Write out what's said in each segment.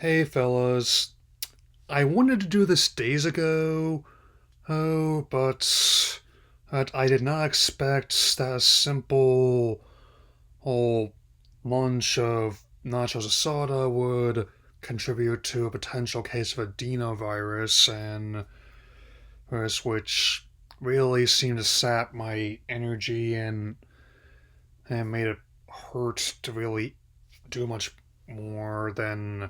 Hey fellas, I wanted to do this days ago, but I did not expect that a simple whole lunch of nachos asada would contribute to a potential case of adenovirus and virus which really seemed to sap my energy and made it hurt to really do much more than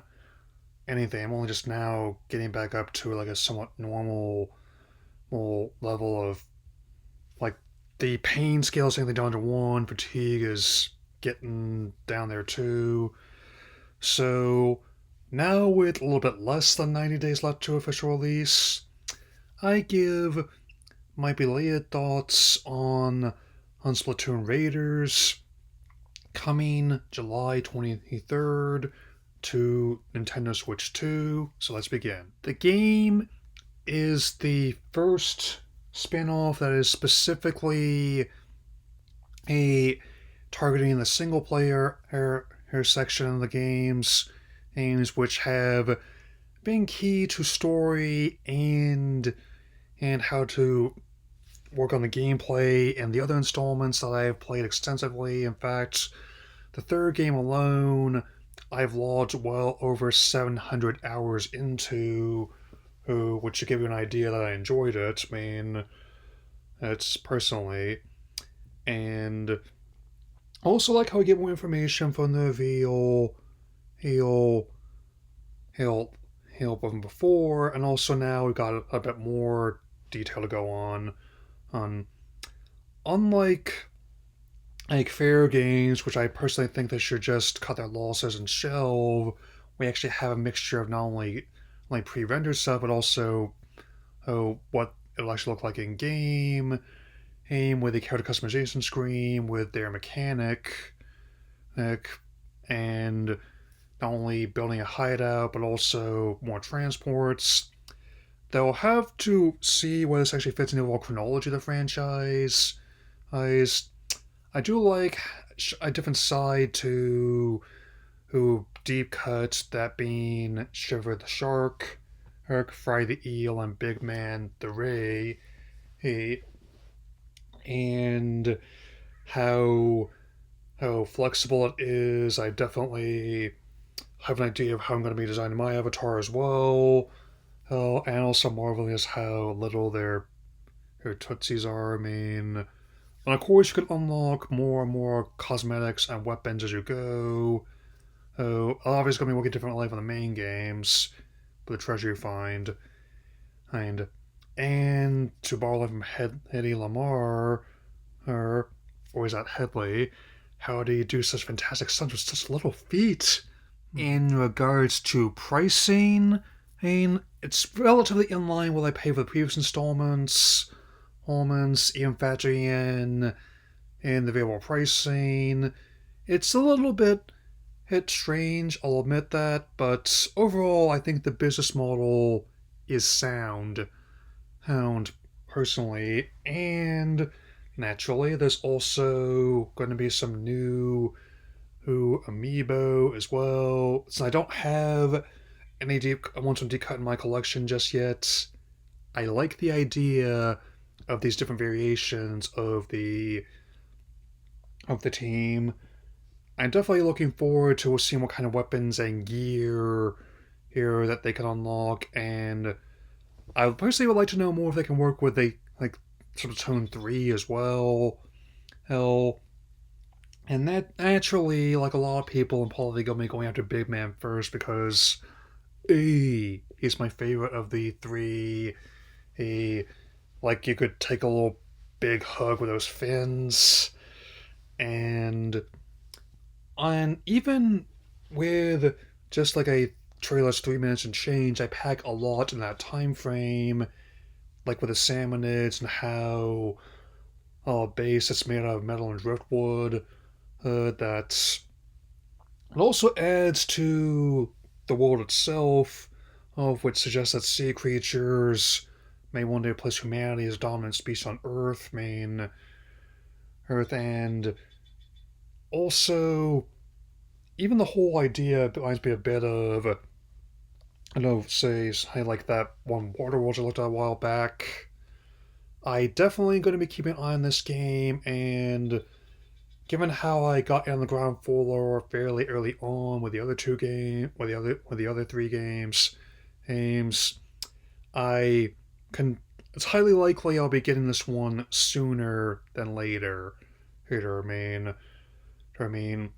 anything. I'm only just now getting back up to like a somewhat normal level of like the pain scale is saying down to one, fatigue is getting down there too. So now with a little bit less than 90 days left to official release, I give my belated thoughts on Splatoon Raiders coming July 23rd to Nintendo Switch 2. So let's begin. The game is the first spin-off that is specifically a targeting the single player section of the games which have been key to story and how to work on the gameplay and the other installments that I have played extensively. In fact, the third game alone I've logged well over 700 hours into, which should give you an idea that I enjoyed it. I mean, it's personally. And also like how we get more information from the reveal he'll he'll he'll from before, and also now we've got a bit more detail to go on unlike like fair games, which I personally think they should just cut their losses and shelve. We actually have a mixture of not only like pre-rendered stuff, but also what it'll actually look like in game with the character customization screen, with their mechanic, and not only building a hideout, but also more transports. They'll have to see where this actually fits into the overall chronology of the franchise. I, I do like a different side to who deep cut, that being Shiver the Shark, Fry the Eel, and Big Man the Ray. Hey, and how flexible it is. I definitely have an idea of how I'm going to be designing my avatar as well. And also marvelous how little their tootsies are. I mean, and of course you can unlock more and more cosmetics and weapons as you go. Obviously going to be working differently from the main games, with the treasure you find, and and to borrow from Hedy Lamar, or is that Headley? How do you do such fantastic stunts with such little feet? In regards to pricing, I mean, it's relatively in line with what I paid for the previous installments, even factoring in the available pricing. It's a little bit strange, I'll admit that, but overall, I think the business model is sound personally, and naturally, there's also going to be some new amiibo as well. So I don't have any deep. I want some deep cut in my collection just yet. I like the idea of these different variations of the team. I'm definitely looking forward to seeing what kind of weapons and gear here that they can unlock, and I personally would like to know more if they can work with a like sort of Tone 3 as well. Hell, and that naturally, like a lot of people in probably going to be going after Big Man first because he's my favorite of the three. He, like, you could take a little big hug with those fins, and even with just like a trailer's 3 minutes and change, I pack a lot in that time frame, like with the salmonids and how base that's made out of metal and driftwood. That's it also adds to the world itself, of which suggests that sea creatures may one day replace humanity as dominant species on Earth. I mean, Earth, and also even the whole idea reminds me a bit of I know, say, like that one Water World I looked at a while back. I definitely going to be keeping an eye on this game, and given how I got in on the ground floor fairly early on with the other two game, with the other three games, I can. It's highly likely I'll be getting this one sooner than later. Here, I mean,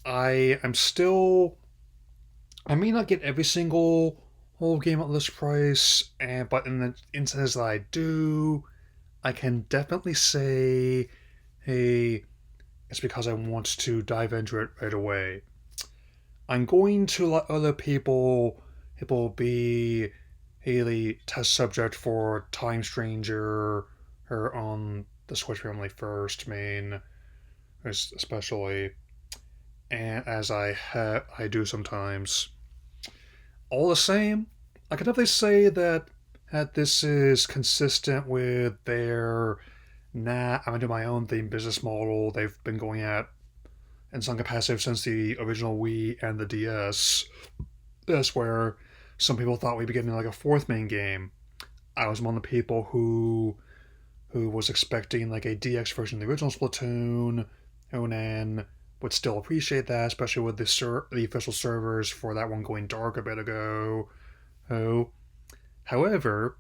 I am still. I may not get every single whole game at this price, and but in the instances that I do, I can definitely say, hey, it's because I want to dive into it right away. I'm going to let other people be a test subject for Time Stranger or on the Switch Family First main, especially, and as I do sometimes. All the same, I can definitely say that this is consistent with their I'm gonna do my own thing business model they've been going at in some capacity since the original Wii and the DS. That's where some people thought we'd be getting like a fourth main game. I was one of the people who was expecting like a DX version of the original Splatoon, and would still appreciate that, especially with the official servers for that one going dark a bit ago. Oh, however,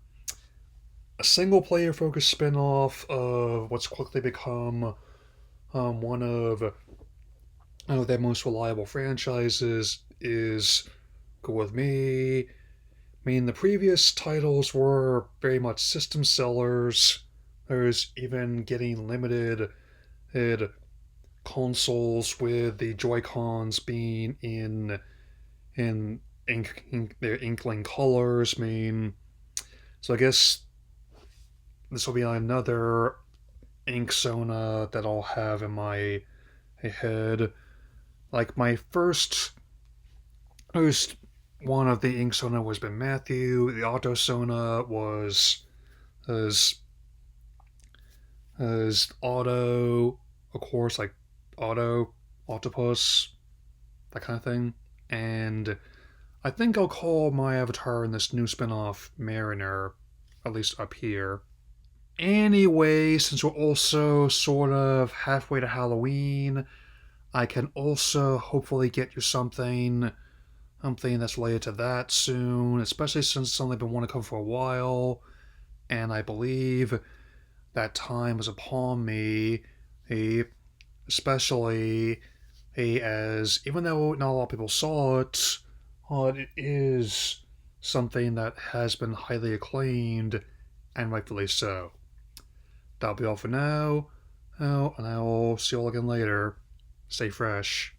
a single player focused spin off of what's quickly become one of their most reliable franchises is Go With Me. I mean, the previous titles were very much system sellers. There's even getting limited consoles with the Joy Cons being in their inkling colors. I mean, so I guess this will be another ink Sona that I'll have in my head. Like my first one of the ink Sona was Ben Matthew. The Auto Sona was Auto, of course, like Auto, Octopus, that kind of thing. And I think I'll call my avatar in this new spin-off Mariner, at least up here. Anyway, since we're also sort of halfway to Halloween, I can also hopefully get you something that's related to that soon, especially since it's only been wanting to come for a while, and I believe that time is upon me, especially as even though not a lot of people saw it, it is something that has been highly acclaimed, and rightfully so. That'll be all for now. Oh, and I will see you all again later. Stay fresh.